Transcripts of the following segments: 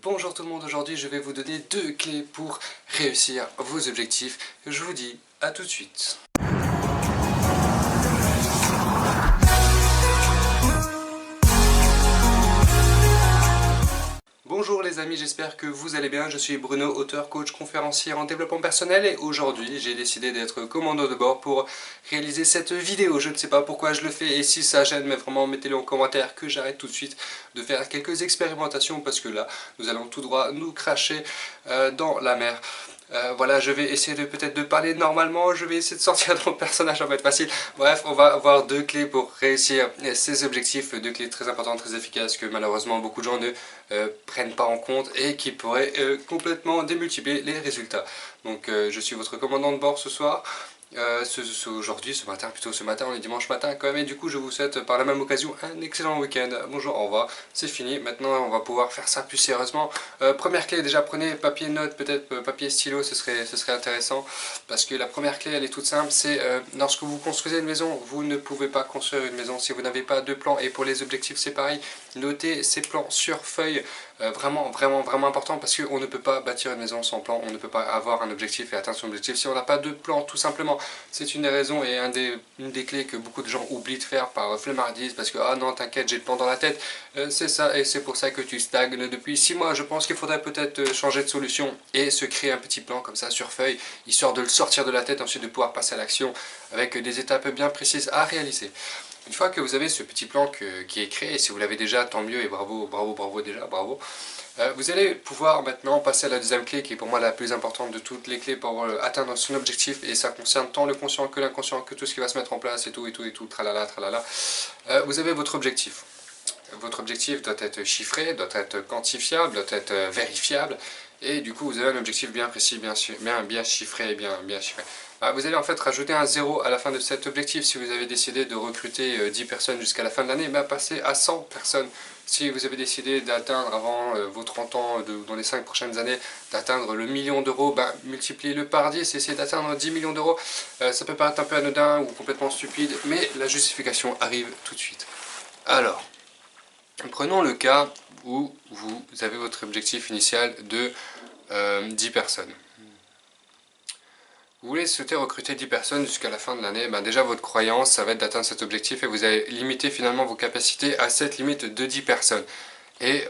Bonjour tout le monde, aujourd'hui je vais vous donner 2 clés pour réussir vos objectifs. Je vous dis à tout de suite. Bonjour les amis, j'espère que vous allez bien. Je suis Bruno, auteur, coach, conférencier en développement personnel et aujourd'hui j'ai décidé d'être commando de bord pour réaliser cette vidéo. Je ne sais pas pourquoi je le fais et si ça gêne, mais vraiment mettez-le en commentaire que j'arrête tout de suite de faire quelques expérimentations parce que là nous allons tout droit nous cracher dans la mer. Voilà, je vais essayer de peut-être de parler normalement, je vais essayer de sortir de mon personnage, ça va être facile. Bref, on va avoir 2 clés pour réussir ces objectifs, 2 clés très importantes, très efficaces que malheureusement beaucoup de gens ne prennent pas en compte et qui pourraient complètement démultiplier les résultats. Donc je suis votre commandant de bord ce soir. Aujourd'hui, ce matin, plutôt ce matin, on est dimanche matin quand même, et du coup je vous souhaite par la même occasion un excellent week-end. Bonjour, au revoir, c'est fini, maintenant on va pouvoir faire ça plus sérieusement. Première clé, déjà prenez papier note, peut-être papier stylo, ce serait intéressant, parce que la première clé elle est toute simple, c'est lorsque vous construisez une maison, vous ne pouvez pas construire une maison si vous n'avez pas de plan, et pour les objectifs c'est pareil, notez ces plans sur feuille. Vraiment important parce qu'on ne peut pas bâtir une maison sans plan, on ne peut pas avoir un objectif et atteindre son objectif si on n'a pas de plan, tout simplement. C'est une des raisons et une des clés que beaucoup de gens oublient de faire par flemmardise parce que ah non t'inquiète j'ai le plan dans la tête, c'est ça et c'est pour ça que tu stagnes depuis 6 mois. Je pense qu'il faudrait peut-être changer de solution et se créer un petit plan comme ça sur feuille, histoire de le sortir de la tête, ensuite de pouvoir passer à l'action avec des étapes bien précises à réaliser. Une fois que vous avez ce petit plan qui est créé, et si vous l'avez déjà, tant mieux et bravo déjà, bravo. Vous allez pouvoir maintenant passer à la deuxième clé qui est pour moi la plus importante de toutes les clés pour atteindre son objectif, et ça concerne tant le conscient que l'inconscient, que tout ce qui va se mettre en place et tout, tralala, tralala. Vous avez votre objectif. Votre objectif doit être chiffré, doit être quantifiable, doit être vérifiable, et du coup vous avez un objectif bien précis, bien chiffré et bien chiffré. Vous allez en fait rajouter un 0 à la fin de cet objectif. Si vous avez décidé de recruter 10 personnes jusqu'à la fin de l'année, passez à 100 personnes. Si vous avez décidé d'atteindre avant vos 30 ans, dans les 5 prochaines années, d'atteindre le million d'euros, multipliez-le par 10, essayez d'atteindre 10 millions d'euros. Ça peut paraître un peu anodin ou complètement stupide, mais la justification arrive tout de suite. Alors, prenons le cas où vous avez votre objectif initial de 10 personnes. Vous voulez souhaiter recruter 10 personnes jusqu'à la fin de l'année, déjà votre croyance, ça va être d'atteindre cet objectif et vous allez limiter finalement vos capacités à cette limite de 10 personnes. Et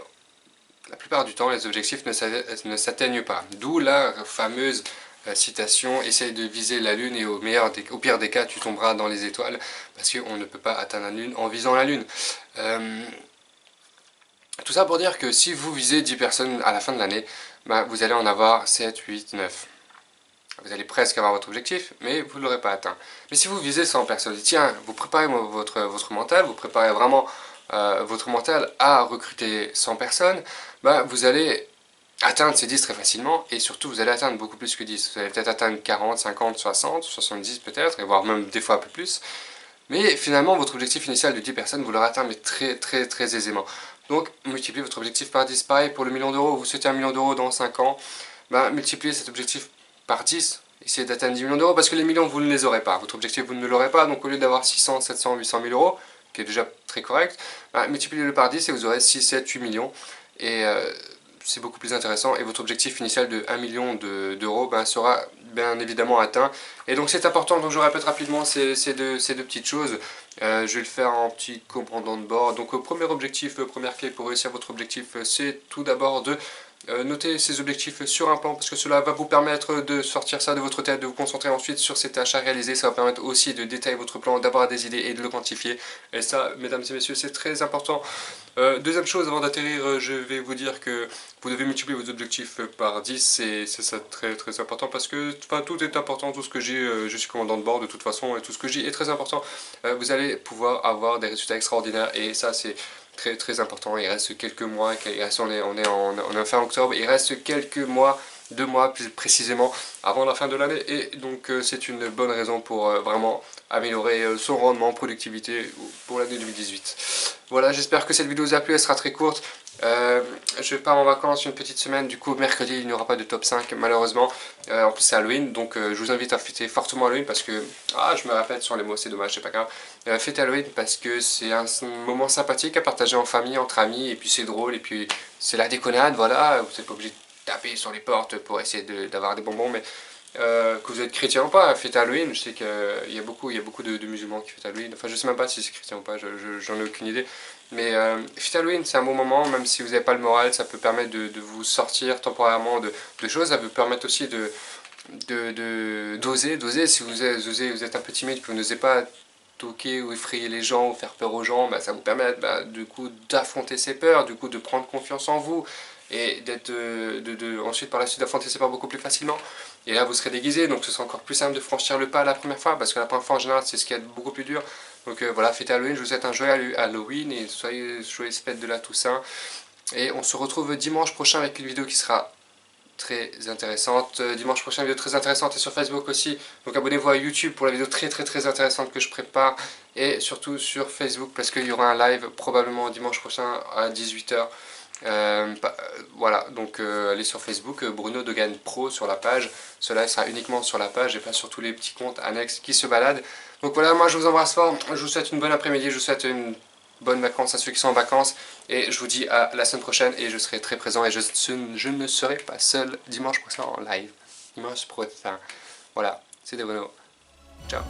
la plupart du temps, les objectifs ne s'atteignent pas. D'où la fameuse citation, essaye de viser la lune et au pire des cas, tu tomberas dans les étoiles, parce qu'on ne peut pas atteindre la lune en visant la lune. Tout ça pour dire que si vous visez 10 personnes à la fin de l'année, vous allez en avoir 7, 8, 9. Vous allez presque avoir votre objectif, mais vous ne l'aurez pas atteint. Mais si vous visez 100 personnes, tiens, vous préparez votre mental, vous préparez vraiment votre mental à recruter 100 personnes, vous allez atteindre ces 10 très facilement, et surtout vous allez atteindre beaucoup plus que 10. Vous allez peut-être atteindre 40, 50, 60, 70 peut-être, et voire même des fois un peu plus. Mais finalement, votre objectif initial de 10 personnes, vous l'aurez atteint mais très aisément. Donc, multipliez votre objectif par 10. Pareil pour le million d'euros, vous souhaitez 1 million d'euros dans 5 ans, multipliez cet objectif par 10, essayez d'atteindre 10 millions d'euros, parce que les millions, vous ne les aurez pas. Votre objectif, vous ne l'aurez pas, donc au lieu d'avoir 600, 700, 800 000 euros, qui est déjà très correct, multipliez-le par 10 et vous aurez 6, 7, 8 millions. Et c'est beaucoup plus intéressant, et votre objectif initial de 1 million d'euros sera bien évidemment atteint. Et donc c'est important, donc je répète rapidement ces deux petites choses. Je vais le faire en petit commandant de bord. Donc premier objectif, première clé pour réussir votre objectif, c'est tout d'abord de notez ces objectifs sur un plan, parce que cela va vous permettre de sortir ça de votre tête, de vous concentrer ensuite sur ces tâches à réaliser. Ça va permettre aussi de détailler votre plan, d'avoir des idées et de le quantifier. Et ça, mesdames et messieurs, c'est très important. Deuxième chose, avant d'atterrir, je vais vous dire que vous devez multiplier vos objectifs par 10, et c'est ça très important, parce que tout est important, tout ce que j'ai, je suis commandant de bord de toute façon, et tout ce que j'ai est très important. Vous allez pouvoir avoir des résultats extraordinaires, et ça c'est très important. Il reste quelques mois, on est fin octobre, il reste quelques mois 2 mois plus précisément avant la fin de l'année, et donc c'est une bonne raison pour vraiment améliorer son rendement, productivité pour l'année 2018. Voilà, j'espère que cette vidéo vous a plu, elle sera très courte. Je pars en vacances une petite semaine, du coup mercredi il n'y aura pas de top 5 malheureusement. En plus c'est Halloween, donc je vous invite à fêter fortement Halloween parce que, je me répète sur les mots, c'est dommage, c'est pas grave. Fêtez Halloween parce que c'est un moment sympathique à partager en famille, entre amis, et puis c'est drôle, et puis c'est la déconnade, voilà, vous n'êtes pas obligé de taper sur les portes pour essayer d'avoir des bonbons, mais que vous êtes chrétien ou pas, fêtez Halloween. Je sais qu'il y a beaucoup de musulmans qui fêtent Halloween, enfin je sais même pas si c'est chrétien ou pas, j'en ai aucune idée. Mais fêtez Halloween, c'est un bon moment, même si vous n'avez pas le moral, ça peut permettre de vous sortir temporairement de choses, ça peut permettre aussi d'oser, si vous êtes un peu timide, que vous n'osez pas toquer ou effrayer les gens ou faire peur aux gens, ça vous permet du coup d'affronter ces peurs, du coup de prendre confiance en vous, et ensuite par la suite d'affronter ces peurs beaucoup plus facilement. Et là vous serez déguisé, donc ce sera encore plus simple de franchir le pas la première fois, parce que la première fois en général c'est ce qui est beaucoup plus dur. Donc voilà, fêtez Halloween, je vous souhaite un joyeux Halloween et joyeuses fêtes de la Toussaint. Et on se retrouve dimanche prochain avec une vidéo qui sera très intéressante. Dimanche prochain, une vidéo très intéressante, et sur Facebook aussi. Donc abonnez-vous à YouTube pour la vidéo très intéressante que je prépare. Et surtout sur Facebook parce qu'il y aura un live probablement dimanche prochain à 18 h. Voilà, donc allez sur Facebook, Bruno Dogan Pro sur la page. Cela sera uniquement sur la page et pas sur tous les petits comptes annexes qui se baladent. Donc voilà, moi je vous embrasse fort, je vous souhaite une bonne après-midi, je vous souhaite une bonne vacances à ceux qui sont en vacances, et je vous dis à la semaine prochaine, et je serai très présent, et je ne serai pas seul dimanche prochain en live. Dimanche prochain. Voilà, c'était Bruno. Ciao.